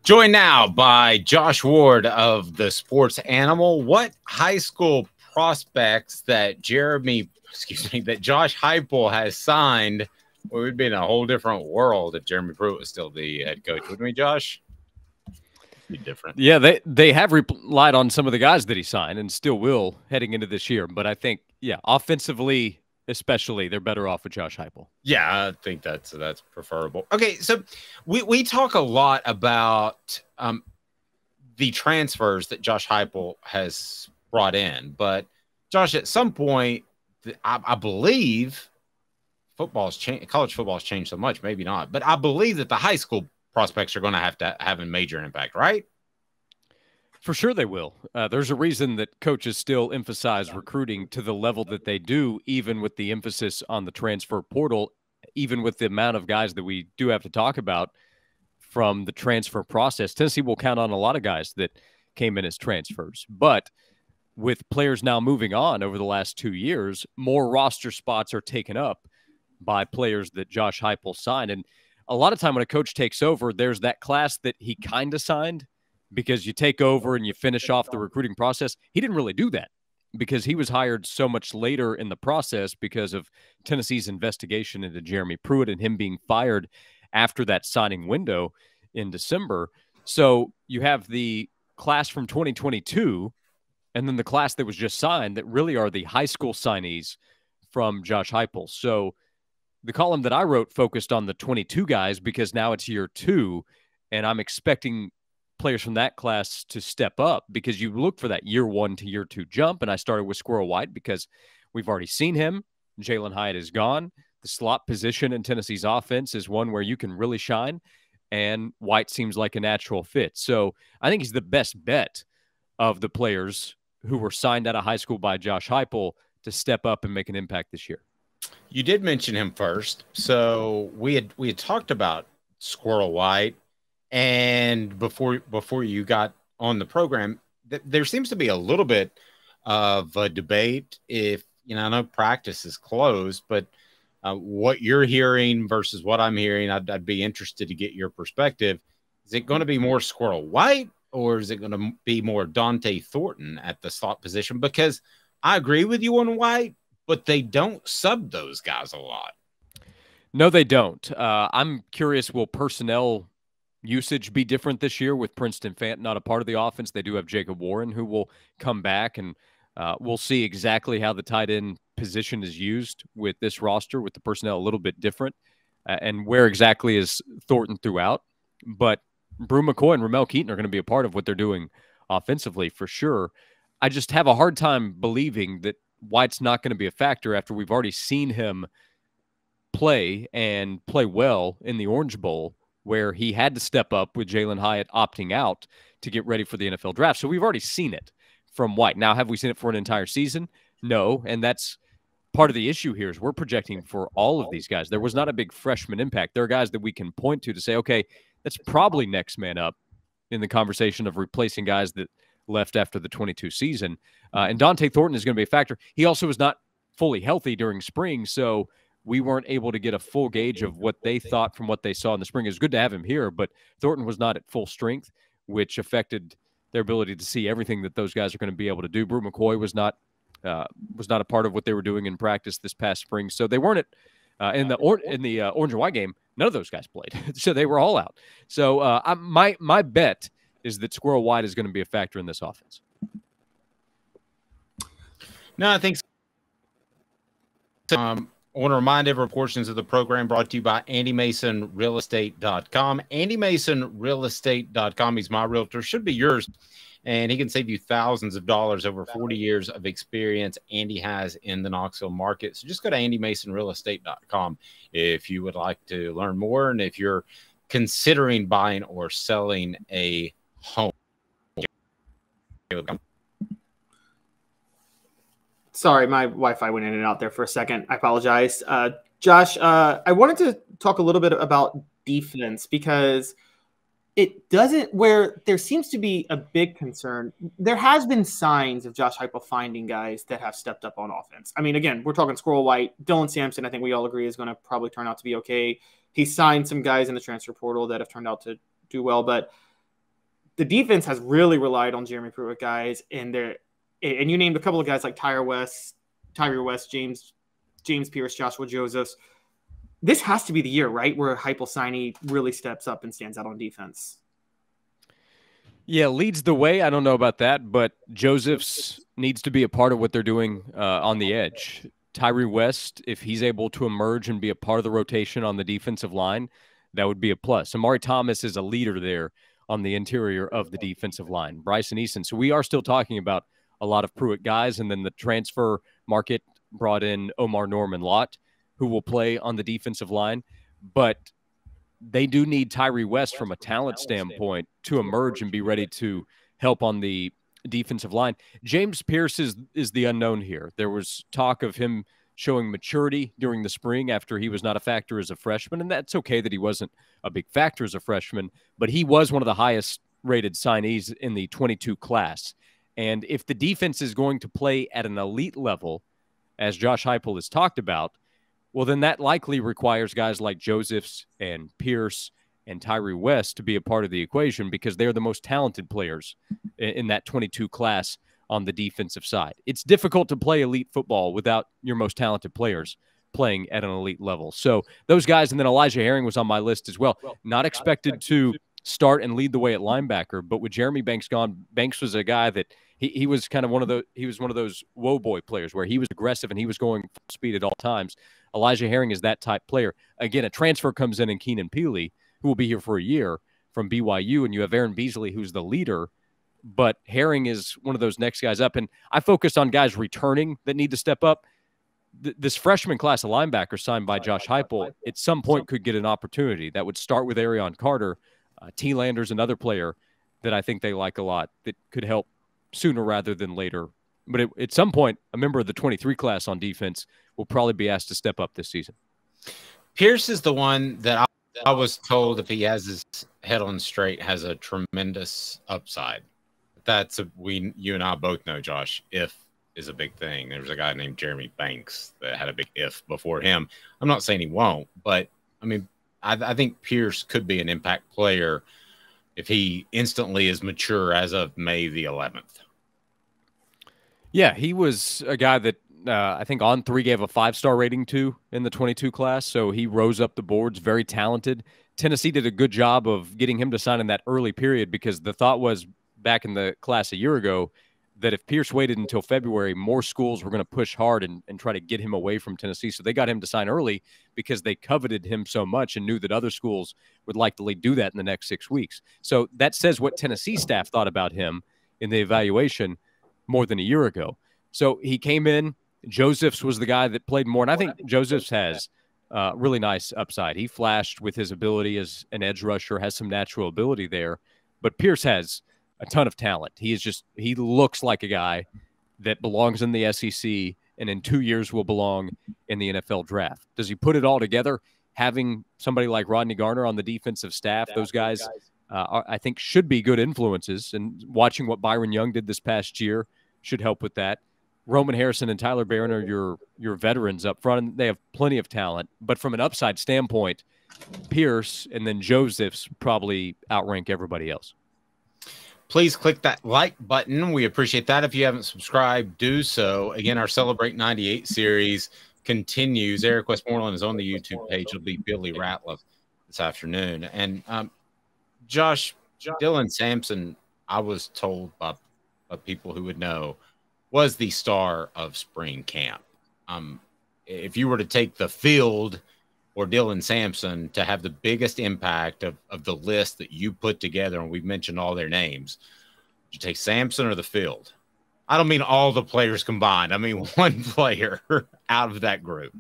Joined now by Josh Ward of the Sports Animal. What high school prospects that that Josh Heupel has signed? Well, we'd be in a whole different world if Jeremy Pruitt was still the head coach, wouldn't we, Josh? Be different. Yeah, they have relied on some of the guys that he signed and still will heading into this year. But I think, offensively especially, they're better off with Josh Heupel. Yeah, I think that's preferable. Okay, so we talk a lot about the transfers that Josh Heupel has brought in, but Josh, at some point, I believe college football has changed so much, maybe not, but I believe that the high school prospects are going to have a major impact, right? For sure they will. There's a reason that coaches still emphasize recruiting to the level that they do, even with the emphasis on the transfer portal, even with the amount of guys that we do have to talk about from the transfer process. Tennessee will count on a lot of guys that came in as transfers. But with players now moving on over the last 2 years, more roster spots are taken up by players that Josh Heupel signed. And a lot of time when a coach takes over, there's that class that he kind of signed, because you take over and you finish off the recruiting process. He didn't really do that because he was hired so much later in the process because of Tennessee's investigation into Jeremy Pruitt and him being fired after that signing window in December. So you have the class from 2022 and then the class that was just signed that really are the high school signees from Josh Heupel. So the column that I wrote focused on the 22 guys because now it's year 2 and I'm expecting players from that class to step up because you look for that year 1 to year 2 jump. And I started with Squirrel White because we've already seen him. Jalen Hyatt is gone. The slot position in Tennessee's offense is one where you can really shine. And White seems like a natural fit. So I think he's the best bet of the players who were signed out of high school by Josh Heupel to step up and make an impact this year. You did mention him first. So we had talked about Squirrel White. And before you got on the program, there seems to be a little bit of a debate. If I know practice is closed, but what you're hearing versus what I'm hearing, I'd be interested to get your perspective. Is it going to be more Squirrel White or is it going to be more Dante Thornton at the slot position? Because I agree with you on White, but they don't sub those guys a lot. No, they don't. I'm curious, will personnel usage be different this year with Princeton Fant not a part of the offense? They do have Jacob Warren who will come back, and we'll see exactly how the tight end position is used with this roster, with the personnel a little bit different, and where exactly is Thornton throughout. But Brew McCoy and Ramel Keaton are going to be a part of what they're doing offensively for sure. I just have a hard time believing that White's not going to be a factor after we've already seen him play and play well in the Orange Bowl, where he had to step up with Jalen Hyatt opting out to get ready for the NFL draft. So we've already seen it from White. Now, have we seen it for an entire season? No, and that's part of the issue here is we're projecting for all of these guys. There was not a big freshman impact. There are guys that we can point to say, okay, that's probably next man up in the conversation of replacing guys that left after the 22 season. And Dante Thornton is going to be a factor. He also was not fully healthy during spring, so we weren't able to get a full gauge of what they thought from what they saw in the spring. It was good to have him here, but Thornton was not at full strength, which affected their ability to see everything that those guys are going to be able to do. Brew McCoy was not a part of what they were doing in practice this past spring, so they weren't in the orange and white game. None of those guys played, so they were all out. So my bet is that Squirrel White is going to be a factor in this offense. No, I think so. I want to remind everyone portions of the program brought to you by AndyMasonRealEstate.com. AndyMasonRealEstate.com. He's my realtor. Should be yours. And he can save you thousands of dollars over 40 years of experience Andy has in the Knoxville market. So just go to AndyMasonRealEstate.com if you would like to learn more and if you're considering buying or selling a home. Sorry, my Wi-Fi went in and out there for a second. I apologize. Josh, I wanted to talk a little bit about defense because it doesn't, where there seems to be a big concern. There has been signs of Josh Heupel finding guys that have stepped up on offense. I mean, again, we're talking Squirrel White. Dylan Sampson, I think we all agree, is going to probably turn out to be okay. He signed some guys in the transfer portal that have turned out to do well, but the defense has really relied on Jeremy Pruitt guys, and you named a couple of guys like Tyree West, James Pierce, Joshua Josephs. This has to be the year, right, where Heupel signee really steps up and stands out on defense. Yeah, leads the way. I don't know about that, but Josephs needs to be a part of what they're doing on the edge. Tyree West, if he's able to emerge and be a part of the rotation on the defensive line, that would be a plus. Amari Thomas is a leader there on the interior of the defensive line. Bryson Easton. So we are still talking about a lot of Pruitt guys, and then the transfer market brought in Omar Norman Lott, who will play on the defensive line. But they do need Tyree West from a talent standpoint to emerge and be ready to help on the defensive line. James Pierce is the unknown here. There was talk of him showing maturity during the spring after he was not a factor as a freshman, and that's okay that he wasn't a big factor as a freshman, but he was one of the highest rated signees in the 22 class. And if the defense is going to play at an elite level, as Josh Heupel has talked about, well, then that likely requires guys like Josephs and Pierce and Tyree West to be a part of the equation because they're the most talented players in that 22 class on the defensive side. It's difficult to play elite football without your most talented players playing at an elite level. So those guys, and then Elijah Herring was on my list as well. Not expected to start and lead the way at linebacker, but with Jeremy Banks gone, Banks was a guy that he was kind of one of those whoa boy players where he was aggressive and he was going full speed at all times. Elijah Herring is that type player. Again, a transfer comes in Keenan Peely, who will be here for a year from BYU, and you have Aaron Beasley, who's the leader, but Herring is one of those next guys up. And I focused on guys returning that need to step up. This freshman class of linebackers signed by Josh Heupel at some point could get an opportunity. That would start with Arion Carter. T. Lander's another player that I think they like a lot that could help sooner rather than later. But at some point, a member of the 23 class on defense will probably be asked to step up this season. Pierce is the one that I was told, if he has his head on straight, has a tremendous upside. You and I both know, Josh, if is a big thing. There was a guy named Jeremy Banks that had a big if before him. I'm not saying he won't, but I mean, I think Pierce could be an impact player if he instantly is mature as of May the 11th. Yeah, he was a guy that I think On3 gave a 5-star rating to in the 22 class, so he rose up the boards, very talented. Tennessee did a good job of getting him to sign in that early period because the thought was back in the class a year ago that if Pierce waited until February, more schools were going to push hard and try to get him away from Tennessee. So they got him to sign early because they coveted him so much and knew that other schools would likely do that in the next 6 weeks. So that says what Tennessee staff thought about him in the evaluation more than a year ago. So he came in. Josephs was the guy that played more. And I think Josephs has really nice upside. He flashed with his ability as an edge rusher, has some natural ability there. But Pierce has a ton of talent. He looks like a guy that belongs in the SEC and in 2 years will belong in the NFL draft. Does he put it all together? Having somebody like Rodney Garner on the defensive staff, those guys I think should be good influences. And watching what Byron Young did this past year should help with that. Roman Harrison and Tyler Barron are your veterans up front, and they have plenty of talent. But from an upside standpoint, Pierce and then Josephs probably outrank everybody else. Please click that like button. We appreciate that. If you haven't subscribed, do so. Again, our Celebrate 98 series continues. Eric Westmoreland is on the YouTube page. It'll be Billy Ratliff this afternoon. And Josh, Dylan Sampson, I was told by people who would know, was the star of spring camp. If you were to take the field or Dylan Sampson to have the biggest impact of the list that you put together, and we've mentioned all their names, did you take Sampson or the field? I don't mean all the players combined. I mean one player out of that group.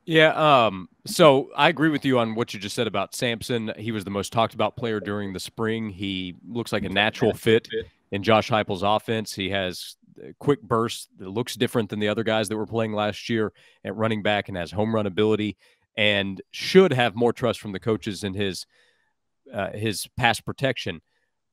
Yeah, so I agree with you on what you just said about Sampson. He was the most talked about player during the spring. He looks like a natural fit in Josh Heupel's offense. He has quick bursts that looks different than the other guys that were playing last year at running back and has home run ability and should have more trust from the coaches in his pass protection.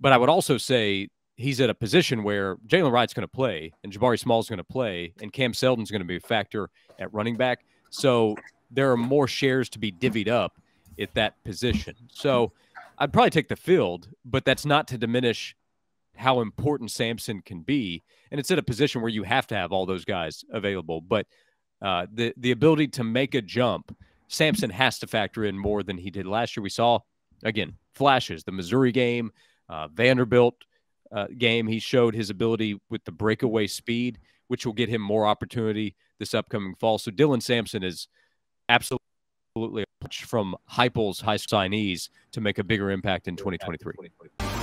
But I would also say he's at a position where Jalen Wright's going to play and Jabari Small's going to play and Cam Seldon's going to be a factor at running back. So there are more shares to be divvied up at that position. So I'd probably take the field, but that's not to diminish how important Sampson can be. And it's at a position where you have to have all those guys available. But the ability to make a jump, Sampson has to factor in more than he did last year. We saw, again, flashes, the Missouri game, Vanderbilt game. He showed his ability with the breakaway speed, which will get him more opportunity this upcoming fall. So Dylan Sampson is absolutely a punch from Heupel's high signees to make a bigger impact in 2023.